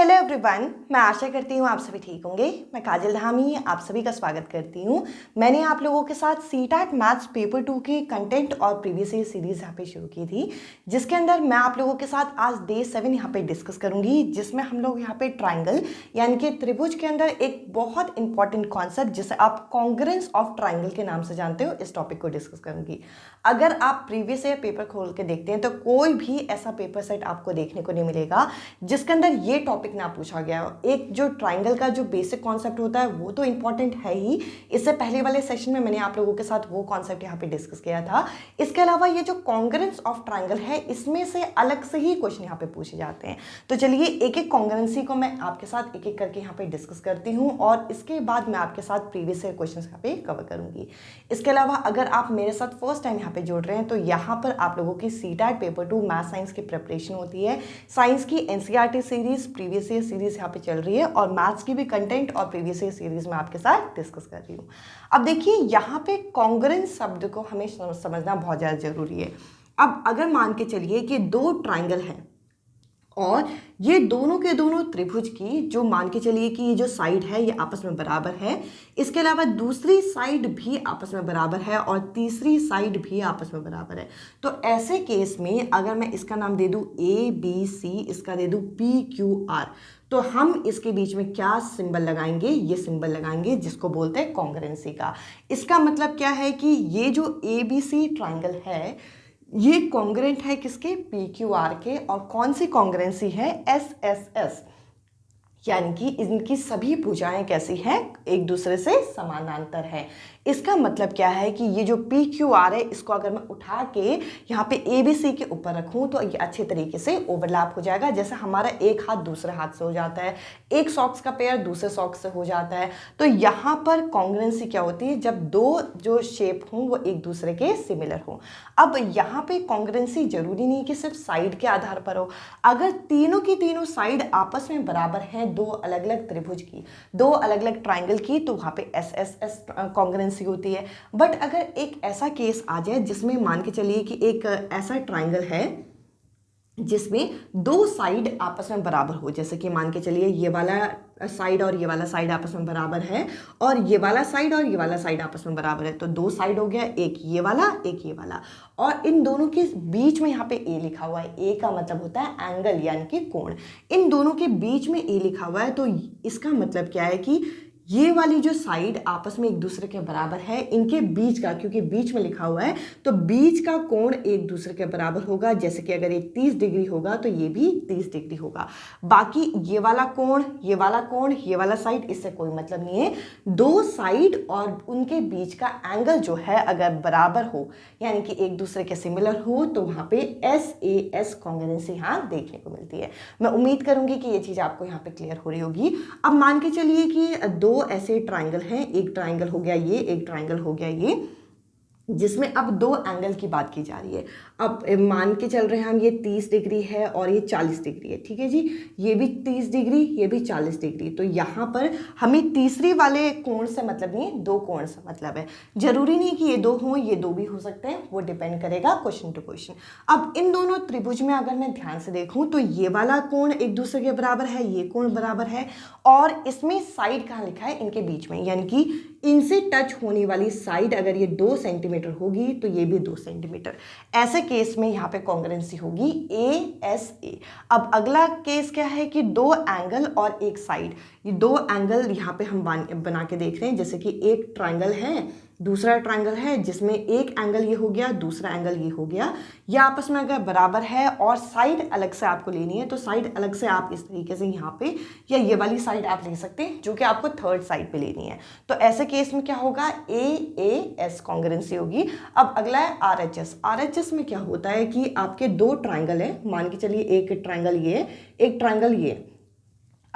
Hello everyone, मैं आशा करती हूँ आप सभी ठीक होंगे। मैं काजल धामी आप सभी का स्वागत करती हूँ। मैंने आप लोगों के साथ सीटैट मैथ्स पेपर 2 की कंटेंट और प्रीवियस ईयर सीरीज यहाँ पे शुरू की थी, जिसके अंदर मैं आप लोगों के साथ आज डे 7 यहाँ पे डिस्कस करूँगी, जिसमें हम लोग यहाँ पे ट्राइंगल यानी कि त्रिभुज के अंदर एक बहुत इंपॉर्टेंट कॉन्सेप्ट जिसे आप कॉन्ग्रुएंस ऑफ ट्राइंगल के नाम से जानते हो, इस टॉपिक को डिस्कस करूँगी। अगर आप प्रीवियस ईयर पेपर खोल के देखते हैं तो कोई भी ऐसा पेपर सेट आपको देखने को नहीं मिलेगा जिसके अंदर ये टॉपिक ना पूछा गया हो। एक जो ट्राइंगल का जो बेसिक कॉन्सेप्ट होता है वो तो इंपॉर्टेंट है ही, इससे पहले वाले सेशन में मैंने आप लोगों के साथ वो कॉन्सेप्ट यहाँ पे डिस्कस किया था। इसके अलावा ये जो कॉन्ग्रुएंस ऑफ ट्राइंगल है, इसमें से अलग से ही क्वेश्चन यहाँ पे पूछे जाते हैं। तो चलिए एक एक कॉन्ग्रुएंसी को मैं आपके साथ एक एक करके यहाँ पे डिस्कस करती हूँ और इसके बाद मैं आपके साथ प्रीवियस ईयर क्वेश्चन यहाँ पे कवर करूंगी। इसके अलावा अगर आप मेरे साथ फर्स्ट टाइम यहाँ पे जुड़ रहे हैं तो यहाँ पर आप लोगों की सीटैट पेपर 2 मैथ साइंस की प्रिपरेशन होती है। साइंस की NCERT series, previous year series यहाँ पे चल रही है और मैथ्स की भी कंटेंट और प्रीवियस ईयर सीरीज में आपके साथ डिस्कस कर रही हूँ। अब देखिए यहाँ पे कॉन्ग्रुएंस शब्द को हमें समझना बहुत ज़्यादा जरूरी है। अब अगर मान के चलिए कि दो ट्राइंगल हैं और ये दोनों के दोनों त्रिभुज की जो मान के चलिए कि ये जो साइड है ये आपस में बराबर है, इसके अलावा दूसरी साइड भी आपस में बराबर है और तीसरी साइड भी आपस में बराबर है, तो ऐसे केस में अगर मैं इसका नाम दे दूं ए बी सी, इसका दे दूं पी क्यू आर, तो हम इसके बीच में क्या सिंबल लगाएंगे? ये सिंबल लगाएंगे जिसको बोलते हैं कॉन्ग्रुएंसी का। इसका मतलब क्या है कि ये जो ए बी सी ट्राइंगल है ये कॉन्ग्रुएंट है किसके? पी क्यू आर के। और कौन सी कॉन्ग्रुएंसी है? एस एस एस, यानी कि इनकी सभी भुजाएं कैसी हैं? एक दूसरे से समानांतर है। इसका मतलब क्या है कि ये जो पी क्यू आर है इसको अगर मैं उठा के यहाँ पे ए बी सी के ऊपर रखूँ तो ये अच्छे तरीके से ओवरलैप हो जाएगा। जैसे हमारा एक हाथ दूसरे हाथ से हो जाता है, एक सॉक्स का पेयर दूसरे सॉक्स से हो जाता है, तो यहाँ पर कॉन्ग्रुएंसी क्या होती है? जब दो जो शेप हों वो एक दूसरे के सिमिलर हों। अब यहाँ पे कॉन्ग्रुएंसी जरूरी नहीं कि सिर्फ साइड के आधार पर हो। अगर तीनों की तीनों साइड आपस में बराबर हैं, दो अलग अलग त्रिभुज की, दो अलग अलग ट्राइंगल की, तो वहाँ पे एस एस एस कॉन्ग्रुएंसी होती है। बट अगर एक ऐसा केस आ जाए जिसमें मान के चलिए कि एक ऐसा ट्राइंगल है जिसमें दो साइड आपस में बराबर हो, जैसे कि मान के चलिए ये वाला साइड और ये वाला साइड आपस में बराबर है और ये वाला साइड और ये वाला साइड आपस में बराबर है, तो दो साइड हो गया, एक ये वाला एक ये वाला, और इन दोनों के बीच में यहाँ पे ए लिखा हुआ है। ए का मतलब होता है एंगल यानी कि कोण। इन दोनों के बीच में ए लिखा हुआ है, तो इसका मतलब क्या है कि ये वाली जो साइड आपस में एक दूसरे के बराबर है, इनके बीच का, क्योंकि बीच में लिखा हुआ है तो बीच का कोण एक दूसरे के बराबर होगा। जैसे कि अगर ये 30 डिग्री होगा तो ये भी 30 डिग्री होगा। बाकी ये वाला कोण, ये वाला कोण, ये वाला साइड, इससे कोई मतलब नहीं है। दो साइड और उनके बीच का एंगल जो है अगर बराबर हो यानी कि एक दूसरे के सिमिलर हो, तो वहाँ पे एस ए एस कॉन्ग्रुएंसी यहाँ देखने को मिलती है। मैं उम्मीद करूंगी कि ये चीज़ आपको यहाँ पे क्लियर हो रही होगी। अब मान के चलिए कि दो ऐसे ट्राइंगल हैं, एक ट्राइंगल हो गया ये, एक ट्राइंगल हो गया ये, जिसमें अब दो एंगल की बात की जा रही है। अब मान के चल रहे हैं हम, ये 30 डिग्री है और ये 40 डिग्री है, ठीक है जी। ये भी 30 डिग्री, ये भी 40 डिग्री, तो यहाँ पर हमें तीसरी वाले कोण से मतलब नहीं है, दो कोण से मतलब है। जरूरी नहीं कि ये दो हों, ये दो भी हो सकते हैं, वो डिपेंड करेगा क्वेश्चन टू क्वेश्चन। अब इन दोनों त्रिभुज में अगर मैं ध्यान से देखूं तो ये वाला कोण एक दूसरे के बराबर है, ये कोण बराबर है, और इसमें साइड कहाँ लिखा है? इनके बीच में, यानी कि इनसे टच होने वाली साइड अगर ये 2 सेंटीमीटर होगी तो ये भी 2 सेंटीमीटर। ऐसे केस में यहाँ पे कॉन्ग्रुएंसी होगी ए एस ए। अब अगला केस क्या है कि दो एंगल और एक साइड, ये दो एंगल यहाँ पे हम बना के देख रहे हैं। जैसे कि एक ट्राइंगल है, दूसरा ट्राइंगल है, जिसमें एक एंगल ये हो गया, दूसरा एंगल ये हो गया। ये आपस में अगर बराबर है और साइड अलग से आपको लेनी है तो साइड अलग से आप इस तरीके से यहाँ पे, या ये वाली साइड आप ले सकते हैं जो कि आपको थर्ड साइड पे लेनी है। तो ऐसे केस में क्या होगा? ए ए एस कॉन्ग्रुएंसी होगी। अब अगला है R H S. R H S में क्या होता है कि आपके दो ट्राइंगल है, मान के चलिए एक ट्राइंगल ये, एक ट्राइंगल ये।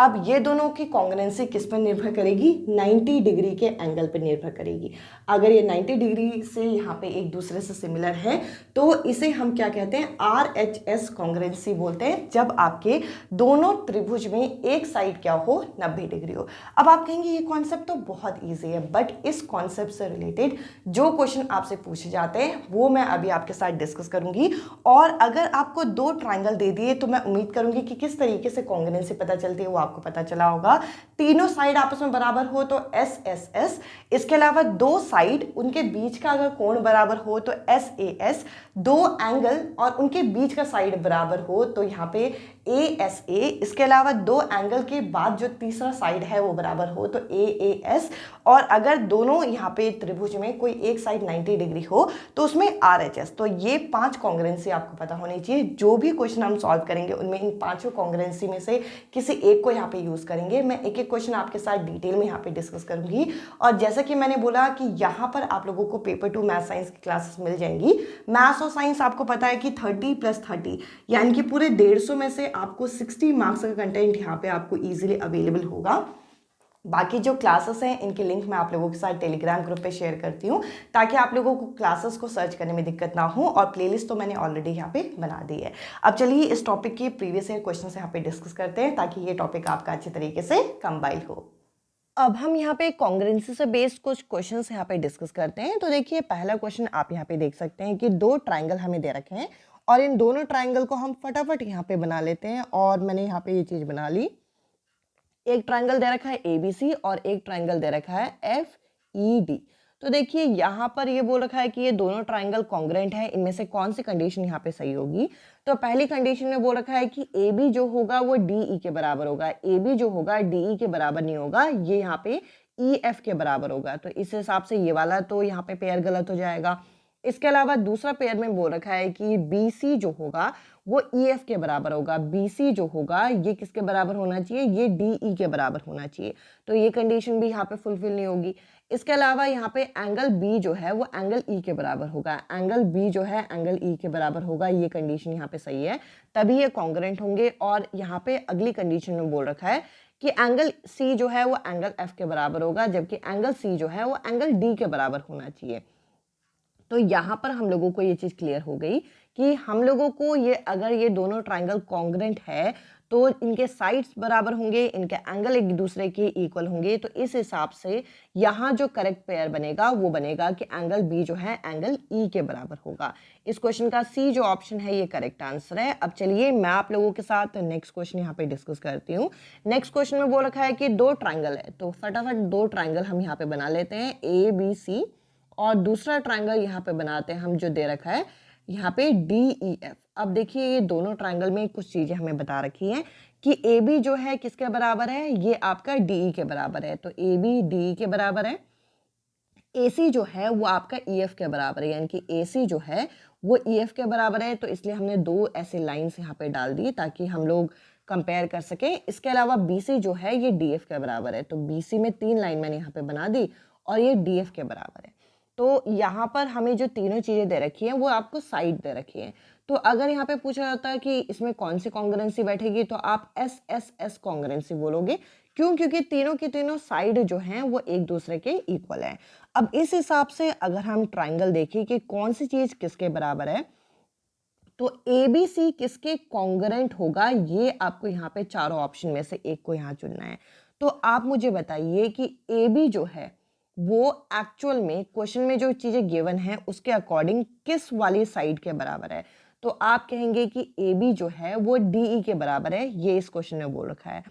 अब ये दोनों की कॉन्ग्रुएंसी किस पर निर्भर करेगी, 90 डिग्री के एंगल पर निर्भर करेगी। अगर ये 90 डिग्री से यहाँ पे एक दूसरे से सिमिलर है तो इसे हम क्या कहते हैं, RHS कॉन्ग्रुएंसी बोलते हैं, जब आपके दोनों त्रिभुज में एक साइड क्या हो, 90 डिग्री हो। अब आप कहेंगे ये कॉन्सेप्ट तो बहुत ईजी है, बट इस कॉन्सेप्ट से रिलेटेड जो क्वेश्चन आपसे पूछे जाते हैं वो मैं अभी आपके साथ डिस्कस करूंगी। और अगर आपको दो ट्राइंगल दे दिए तो मैं उम्मीद करूंगी कि किस तरीके से कॉन्ग्रुएंसी पता चलती है वो आपको पता चला होगा। तीनों साइड आपस में बराबर हो तो SSS, इसके अलावा दो साइड उनके बीच का अगर कोण बराबर हो तो SAS, दो एंगल और उनके बीच का साइड बराबर हो तो यहाँ पे ASA, इसके अलावा दो एंगल के बाद जो तीसरा साइड है वो बराबर हो तो AAS, और अगर दोनों यहाँ पे त्रिभुज में कोई एक साइड 90 डिग्री हो तो उसमें RHS। तो ये 5 कॉन्ग्रुएंसी आपको पता होनी चाहिए। जो भी क्वेश्चन हम सॉल्व करेंगे उनमें इन पांचों कॉन्ग्रुएंसी में से किसी एक को यहाँ पे यूज करेंगे। मैं एक एक क्वेश्चन आपके साथ डिटेल में यहाँ पे डिस्कस करूंगी। और जैसा कि मैंने बोला कि यहाँ पर आप लोगों को पेपर 2 मैथ साइंस की क्लासेस मिल जाएंगी। मैथ्स और साइंस आपको पता है कि 30+30 यानी कि पूरे 150 में से आपको 60 मार्क्स का कंटेंट यहाँ पे आपको इजीली अवेलेबल होगा। बाकी जो क्लासेस हैं इनके लिंक मैं आप लोगों के साथ टेलीग्राम ग्रुप पे शेयर करती हूँ ताकि आप लोगों को क्लासेस को सर्च करने में दिक्कत ना हो, और प्लेलिस्ट तो मैंने ऑलरेडी यहाँ पे बना दी है। अब चलिए इस टॉपिक के प्रीवियस ईयर क्वेश्चन यहाँ पे डिस्कस करते हैं ताकि ये टॉपिक आपका अच्छे तरीके से कंबाइन हो। अब हम यहाँ पे कॉन्ग्रुएंसी से बेस्ड कुछ क्वेश्चंस यहाँ पे डिस्कस करते हैं। तो देखिए पहला क्वेश्चन आप यहाँ पे देख सकते हैं कि दो ट्राइंगल हमें दे रखे हैं और इन दोनों ट्राइंगल को हम फटाफट यहाँ पे बना लेते हैं। और मैंने यहाँ पे ये चीज बना ली। एक ट्राइंगल दे रखा है ABC और एक ट्राइंगल दे रखा है FED। तो देखिए यहाँ पर ये बोल रखा है कि ये दोनों ट्राइंगल कॉन्ग्रुएंट है, इनमें से कौन सी कंडीशन यहाँ पे सही होगी। तो पहली कंडीशन में बोल रखा है कि AB जो होगा वो DE के बराबर होगा, AB जो होगा DE के बराबर नहीं होगा, ये यहाँ पे EF के बराबर होगा। तो इस हिसाब से ये वाला तो यहाँ पे पेयर गलत हो जाएगा। इसके अलावा दूसरा पेयर में बोल रखा है कि BC जो होगा वो EF के बराबर होगा, BC जो होगा ये किसके बराबर होना चाहिए, ये DE के बराबर होना चाहिए। तो ये कंडीशन भी यहाँ पे फुलफिल नहीं होगी। इसके अलावा यहाँ पे एंगल B जो है वो एंगल E के बराबर होगा, एंगल B जो है एंगल E के बराबर होगा, ये कंडीशन यहाँ पे सही है, तभी ये कॉन्ग्रुएंट होंगे। और यहाँ पे अगली कंडीशन में बोल रखा है कि एंगल C जो है वो एंगल F के बराबर होगा, जबकि एंगल C जो है वो एंगल D के बराबर होना चाहिए। तो यहाँ पर हम लोगों को ये चीज़ क्लियर हो गई कि हम लोगों को ये अगर ये दोनों ट्राइंगल कॉन्ग्रुएंट है तो इनके साइड्स बराबर होंगे, इनके एंगल एक दूसरे के इक्वल होंगे। तो इस हिसाब से यहाँ जो करेक्ट पेयर बनेगा वो बनेगा कि एंगल B जो है एंगल E के बराबर होगा। इस क्वेश्चन का C जो ऑप्शन है ये करेक्ट आंसर है। अब चलिए मैं आप लोगों के साथ नेक्स्ट क्वेश्चन यहाँ पे डिस्कस करती हूँ। नेक्स्ट क्वेश्चन में बोल रखा है कि दो ट्राइंगल है, तो फटाफट दो ट्राइंगल हम यहाँ पे बना लेते हैं ABC, और दूसरा ट्राइंगल यहाँ पे बनाते हैं हम जो दे रखा है यहाँ पे DEF। अब देखिए ये दोनों ट्राइंगल में कुछ चीजें हमें बता रखी हैं कि AB जो है किसके बराबर है, ये आपका DE के बराबर है। तो AB DE के बराबर है। AC जो है वो आपका EF के बराबर है, यानी कि AC जो है वो EF के बराबर है। तो इसलिए हमने दो ऐसे लाइन्स यहाँ पे डाल दी ताकि हम लोग कंपेयर कर सकें। इसके अलावा BC जो है ये DF के बराबर है, तो BC में 3 लाइन मैंने यहाँ पे बना दी और ये DF के बराबर है। तो यहाँ पर हमें जो तीनों चीज़ें दे रखी हैं वो आपको साइड दे रखी हैं। तो अगर यहाँ पे पूछा जाता है कि इसमें कौन सी कॉन्ग्रुएंसी बैठेगी तो आप SSS कॉन्ग्रुएंसी बोलोगे। क्यों? क्योंकि तीनों की तीनों साइड जो हैं वो एक दूसरे के इक्वल है। अब इस हिसाब से अगर हम ट्राइंगल देखें कि कौन सी चीज़ किसके बराबर है तो ABC किसके कॉन्ग्रुएंट होगा, ये आपको यहाँ पे चारों ऑप्शन में से एक को यहाँ चुनना है। तो आप मुझे बताइए कि AB जो है वो एक्चुअल में क्वेश्चन में जो चीजें गिवन है उसके अकॉर्डिंग किस वाली साइड के बराबर है। तो आप कहेंगे कि AB जो है वो DE के बराबर है, ये इस क्वेश्चन में बोल रखा है।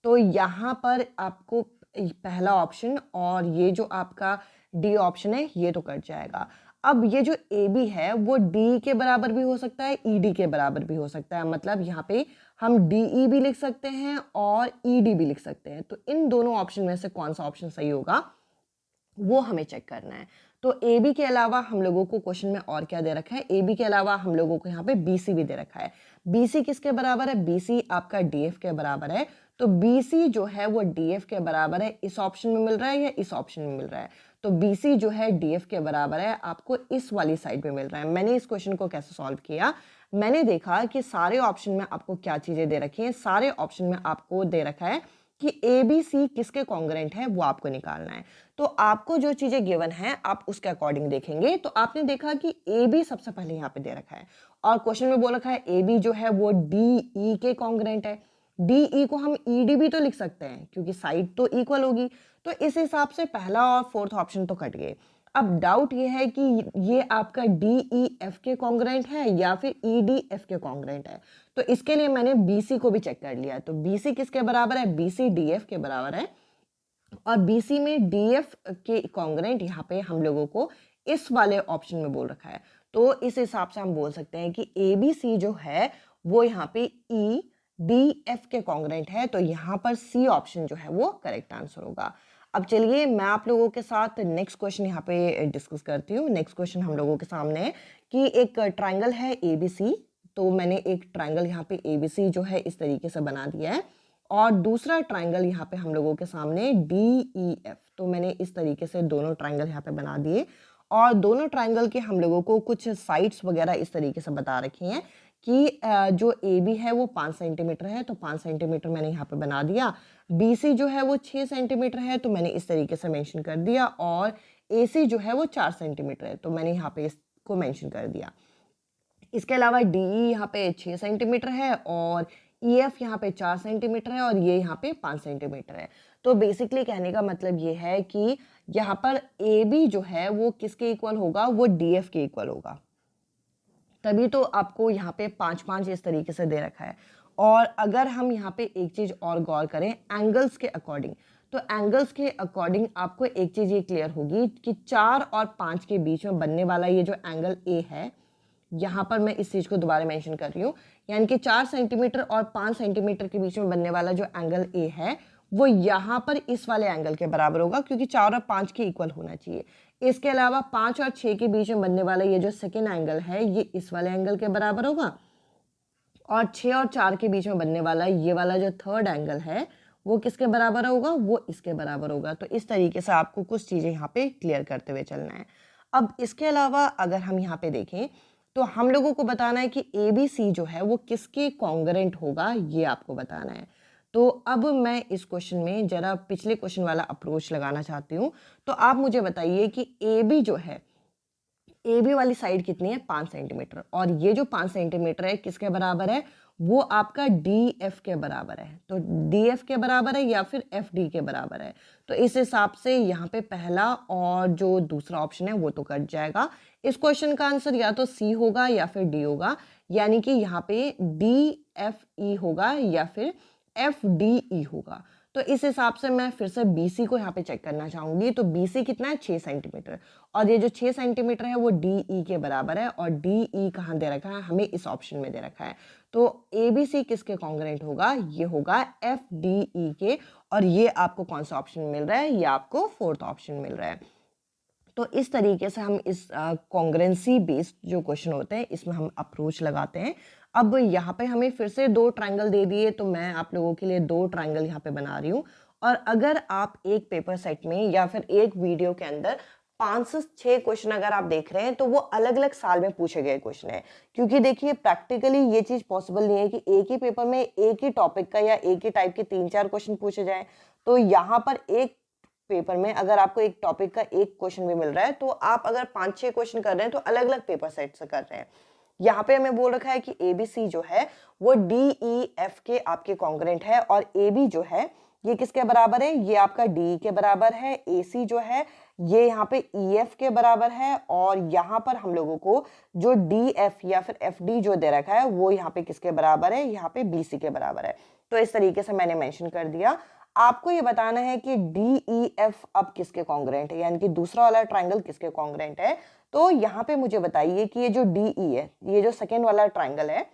तो यहाँ पर आपको पहला ऑप्शन और ये जो आपका D ऑप्शन है ये तो कट जाएगा। अब ये जो AB है वो DE के बराबर भी हो सकता है, ED के बराबर भी हो सकता है। मतलब यहाँ पे हम DE भी लिख सकते हैं और ED भी लिख सकते हैं। तो इन दोनों ऑप्शन में से कौन सा ऑप्शन सही होगा वो हमें चेक करना है। तो AB के अलावा हम लोगों को क्वेश्चन में और क्या दे रखा है, AB के अलावा हम लोगों को यहाँ पे BC भी दे रखा है। BC किसके बराबर है, BC आपका DF के बराबर है। तो BC जो है वो DF के बराबर है, इस ऑप्शन में मिल रहा है या इस ऑप्शन में मिल रहा है। तो BC जो है DF के बराबर है, आपको इस वाली साइड में मिल रहा है। मैंने इस क्वेश्चन को कैसे सॉल्व किया, मैंने देखा कि सारे ऑप्शन में आपको क्या चीजें दे रखी हैं। सारे ऑप्शन में आपको दे रखा है कि ए बी सी किसके कॉन्ग्रेंट है वो आपको निकालना है। तो आपको जो चीज़ें गिवन है आप उसके अकॉर्डिंग देखेंगे। तो आपने देखा कि ए बी सबसे पहले यहाँ पे दे रखा है और क्वेश्चन में बोल रखा है ए बी जो है वो डी ई के कॉन्ग्रेंट है। डी ई को हम ई डी भी तो लिख सकते हैं क्योंकि साइड तो इक्वल होगी। तो इस हिसाब से पहला और फोर्थ ऑप्शन तो कट गए। अब डाउट ये है कि ये आपका डी ई एफ के कॉन्ग्रेंट है या फिर ई डी एफ के कॉन्ग्रेंट है। तो इसके लिए मैंने बी सी को भी चेक कर लिया। तो बी सी किसके बराबर है, बी सी डी एफ के बराबर है और बी सी में डी एफ के कॉन्ग्रेंट यहाँ पे हम लोगों को इस वाले ऑप्शन में बोल रखा है। तो इस हिसाब से हम बोल सकते हैं कि ए बी सी जो है वो यहाँ पे ई डी एफ के कॉन्ग्रेंट है। तो यहाँ पर सी ऑप्शन जो है वो करेक्ट आंसर होगा। अब चलिए मैं आप लोगों के साथ नेक्स्ट क्वेश्चन यहाँ पे डिस्कस करती हूँ। नेक्स्ट क्वेश्चन हम लोगों के सामने है कि एक ट्राइंगल है ए बी सी। तो मैंने एक ट्राइंगल यहाँ पे ए बी सी जो है इस तरीके से बना दिया है और दूसरा ट्राइंगल यहाँ पे हम लोगों के सामने डी ई एफ। तो मैंने इस तरीके से दोनों ट्राइंगल यहाँ पे बना दिए और दोनों ट्राइंगल के हम लोगों को कुछ साइड्स वगैरह इस तरीके से बता रखी हैं कि जो ए बी है वो 5 सेंटीमीटर है। तो 5 सेंटीमीटर मैंने यहाँ पे बना दिया। बी सी जो है वो 6 सेंटीमीटर है तो मैंने इस तरीके से मेंशन कर दिया और ए सी जो है वो 4 सेंटीमीटर है तो मैंने यहाँ पे इसको मेंशन कर दिया। इसके अलावा डी ई यहाँ पे 6 सेंटीमीटर है और ई एफ यहाँ पे 4 सेंटीमीटर है और ये यहाँ पे 5 सेंटीमीटर है। तो बेसिकली कहने का मतलब ये है कि यहाँ पर ए बी जो है वो किसके इक्वल होगा, वो डी एफ के इक्वल होगा। तभी तो आपको यहाँ पे 5-5 इस तरीके से दे रखा है। और अगर हम यहाँ पे एक चीज़ और गौर करें एंगल्स के अकॉर्डिंग, तो एंगल्स के अकॉर्डिंग आपको एक चीज़ ये क्लियर होगी कि 4 और 5 के बीच में बनने वाला ये जो एंगल ए है, यहाँ पर मैं इस चीज़ को दोबारा मेंशन कर रही हूँ, यानी कि 4 सेंटीमीटर और 5 सेंटीमीटर के बीच में बनने वाला जो एंगल ए है वो यहाँ पर इस वाले एंगल के बराबर होगा क्योंकि 4 और 5 के इक्वल होना चाहिए। इसके अलावा 5 और 6 के बीच में बनने वाला ये जो सेकेंड एंगल है ये इस वाले एंगल के बराबर होगा और 6 और 4 के बीच में बनने वाला ये वाला जो थर्ड एंगल है वो किसके बराबर होगा, वो इसके बराबर होगा। तो इस तरीके से आपको कुछ चीज़ें यहाँ पे क्लियर करते हुए चलना है। अब इसके अलावा अगर हम यहाँ पे देखें तो हम लोगों को बताना है कि ए बी सी जो है वो किसके कॉन्ग्रेंट होगा, ये आपको बताना है। तो अब मैं इस क्वेश्चन में जरा पिछले क्वेश्चन वाला अप्रोच लगाना चाहती हूँ। तो आप मुझे बताइए कि ए बी जो है, ए बी वाली साइड कितनी है, 5 सेंटीमीटर और ये जो 5 सेंटीमीटर है किसके बराबर है, वो आपका डी एफ के बराबर है। तो डी एफ के बराबर है या फिर एफ डी के बराबर है। तो इस हिसाब से यहाँ पे पहला और जो दूसरा ऑप्शन है वो तो कट जाएगा। इस क्वेश्चन का आंसर या तो सी होगा या फिर डी होगा, यानी कि यहाँ पे डी एफ ई होगा या फिर एफ डी ई होगा। तो इस हिसाब से मैं फिर से बी सी को यहाँ पे चेक करना चाहूँगी। तो बी सी कितना है, 6 सेंटीमीटर और ये जो 6 सेंटीमीटर है वो डी ई के बराबर है और डी ई कहाँ दे रखा है, हमें इस ऑप्शन में दे रखा है। तो ए बी सी किसके कॉन्ग्रेंट होगा, ये होगा एफ डी ई के और ये आपको कौन सा ऑप्शन मिल रहा है, ये आपको फोर्थ ऑप्शन मिल रहा है। तो इस तरीके से हम इस कॉन्ग्रेंसी बेस्ड जो क्वेश्चन होते हैं इसमें हम अप्रोच लगाते हैं। अब यहाँ पे हमें फिर से 2 ट्रायंगल दे दिए तो मैं आप लोगों के लिए 2 ट्रायंगल यहाँ पे बना रही हूँ। और अगर आप एक पेपर सेट में या फिर एक वीडियो के अंदर 5 से 6 क्वेश्चन अगर आप देख रहे हैं तो वो अलग अलग साल में पूछे गए क्वेश्चन है। क्योंकि देखिए प्रैक्टिकली ये चीज़ पॉसिबल नहीं है कि एक ही पेपर में एक ही टॉपिक का या एक ही टाइप के 3-4 क्वेश्चन पूछे जाए। तो यहाँ पर एक पेपर में अगर आपको एक टॉपिक का एक क्वेश्चन भी मिल रहा है तो आप अगर 5-6 क्वेश्चन कर रहे हैं तो अलग अलग पेपर सेट से कर रहे हैं। यहाँ पे हमें बोल रखा है कि ए बी सी जो है वो डी ई एफ के आपके कॉन्ग्रेंट है और ए बी जो है ये किसके बराबर है, ये आपका डी के बराबर है। ए सी जो है ये यहाँ पे ई एफ के बराबर है और यहाँ पर हम लोगों को जो डी एफ या फिर एफ डी जो दे रखा है वो यहाँ पे किसके बराबर है, यहाँ पे बी सी के बराबर है। तो इस तरीके से मैंने मेंशन कर दिया। आपको ये बताना है कि डी ई एफ अब किसके कॉन्ग्रेंट है, यानी कि दूसरा वाला ट्राइंगल किसके कॉन्ग्रेंट है। तो यहाँ पे मुझे बताइए कि ये जो डी ई है, ये जो सेकेंड वाला ट्राइंगल है,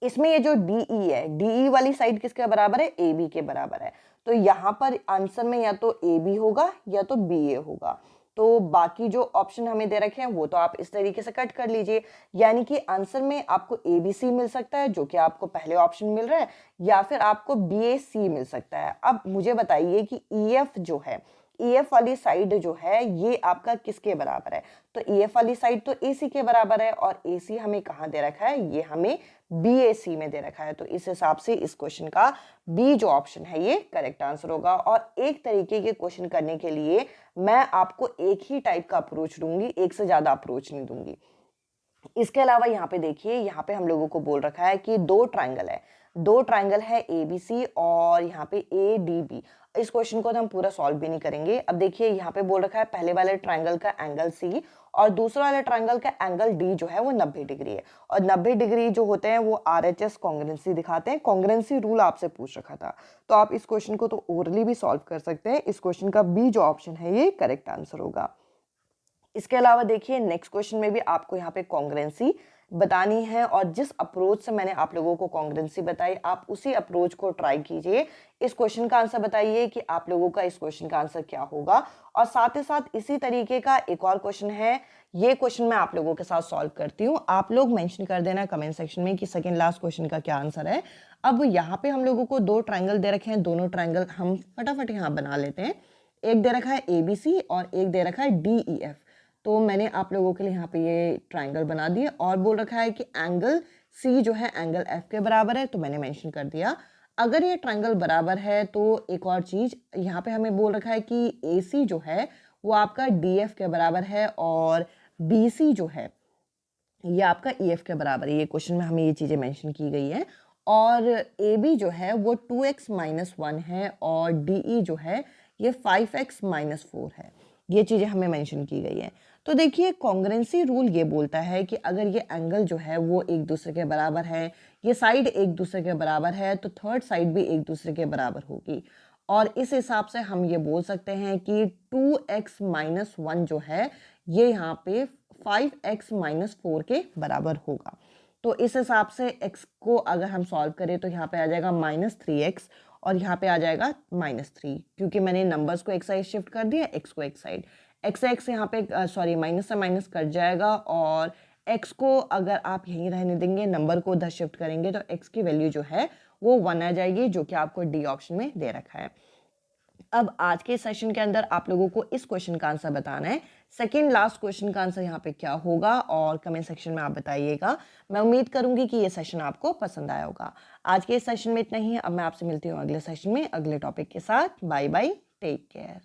इसमें ये जो डी ई है, डी ई वाली साइड किसके बराबर है, ए बी के बराबर है। तो यहाँ पर आंसर में या तो ए बी होगा या तो बी ए होगा। तो बाकी जो ऑप्शन हमें दे रखे हैं वो तो आप इस तरीके से कट कर लीजिए, यानी कि आंसर में आपको ए बी सी मिल सकता है जो कि आपको पहले ऑप्शन मिल रहा है, या फिर आपको बी ए सी मिल सकता है। अब मुझे बताइए कि ई एफ जो है, EF वाली साइड जो है ये आपका किसके बराबर है, तो EF वाली साइड तो AC के बराबर है, और AC हमें कहाँ दे रखा है, ये हमें BAC में दे रखा है। तो इस हिसाब से इस क्वेश्चन का बी जो ऑप्शन है ये करेक्ट आंसर होगा। और एक तरीके के क्वेश्चन करने के लिए मैं आपको एक ही टाइप का अप्रोच दूंगी, एक से ज्यादा अप्रोच नहीं दूंगी। इसके अलावा यहाँ पे देखिए, यहाँ पे हम लोगों को बोल रखा है कि दो ट्राइंगल है ABC और यहाँ पे ADB। इस क्वेश्चन को तो हम पूरा सॉल्व भी नहीं करेंगे। अब देखिए यहाँ पे बोल रखा है पहले वाले ट्राइंगल का एंगल C और दूसरे वाले ट्राइंगल का एंगल D जो है वो 90 डिग्री है, और 90 डिग्री जो होते हैं वो RHS कॉन्ग्रुएंसी दिखाते हैं। कॉन्ग्रुएंसी रूल आपसे पूछ रखा था, तो आप इस क्वेश्चन को तो ओरली भी सॉल्व कर सकते हैं। इस क्वेश्चन का बी जो ऑप्शन है ये करेक्ट आंसर होगा। इसके अलावा देखिए नेक्स्ट क्वेश्चन में भी आपको यहाँ पे कॉन्ग्रुएंसी बतानी है, और जिस अप्रोच से मैंने आप लोगों को कॉन्ग्रुएंसी बताई आप उसी अप्रोच को ट्राई कीजिए। इस क्वेश्चन का आंसर बताइए कि आप लोगों का इस क्वेश्चन का आंसर क्या होगा। और साथ ही साथ इसी तरीके का एक और क्वेश्चन है, ये क्वेश्चन मैं आप लोगों के साथ सॉल्व करती हूँ। आप लोग मेंशन कर देना कमेंट सेक्शन में कि सेकंड लास्ट क्वेश्चन का क्या आंसर है। अब यहाँ पे हम लोगों को दो ट्राइंगल दे रखे हैं, दोनों ट्राइंगल हम फटाफट यहाँ बना लेते हैं। एक दे रखा है ABC और एक दे रखा है DEF। तो मैंने आप लोगों के लिए यहाँ पे ये ट्राइंगल बना दिए, और बोल रखा है कि एंगल C जो है एंगल F के बराबर है, तो मैंने मेंशन कर दिया। अगर ये ट्राइंगल बराबर है तो एक और चीज़ यहाँ पे हमें बोल रखा है कि AC जो है वो आपका DF के बराबर है, और BC जो है ये आपका EF के बराबर है। ये क्वेश्चन में हमें ये चीज़ें मेंशन की गई है। और AB जो है वो 2x - 1 है, और DE जो है ये 5x - 4 है। ये चीज़ें हमें मेंशन की गई है। तो देखिए कॉन्ग्रुएंसी रूल ये बोलता है कि अगर ये एंगल जो है वो एक दूसरे के बराबर है, ये साइड एक दूसरे के बराबर है, तो थर्ड साइड भी एक दूसरे के बराबर होगी। और इस हिसाब से हम ये बोल सकते हैं कि 2x - 1 जो है ये यहाँ पे 5x - 4 के बराबर होगा। तो इस हिसाब से x को अगर हम सॉल्व करें तो यहाँ पे आ जाएगा -3x, और यहाँ पे आ जाएगा -3, क्योंकि मैंने नंबर्स को एक साइड शिफ्ट कर दिया, x को एक साइड। x यहाँ पे सॉरी माइनस से माइनस कट जाएगा, और x को अगर आप यहीं रहने देंगे, नंबर को उधर शिफ्ट करेंगे, तो x की वैल्यू जो है वो 1 आ जाएगी, जो कि आपको डी ऑप्शन में दे रखा है। अब आज के सेशन के अंदर आप लोगों को इस क्वेश्चन का आंसर बताना है। सेकंड लास्ट क्वेश्चन का आंसर यहाँ पे क्या होगा, और कमेंट सेक्शन में आप बताइएगा। मैं उम्मीद करूंगी कि ये सेशन आपको पसंद आया होगा। आज के इस सेशन में इतना ही। अब मैं आपसे मिलती हूँ अगले सेशन में अगले टॉपिक के साथ। Bye bye, take care.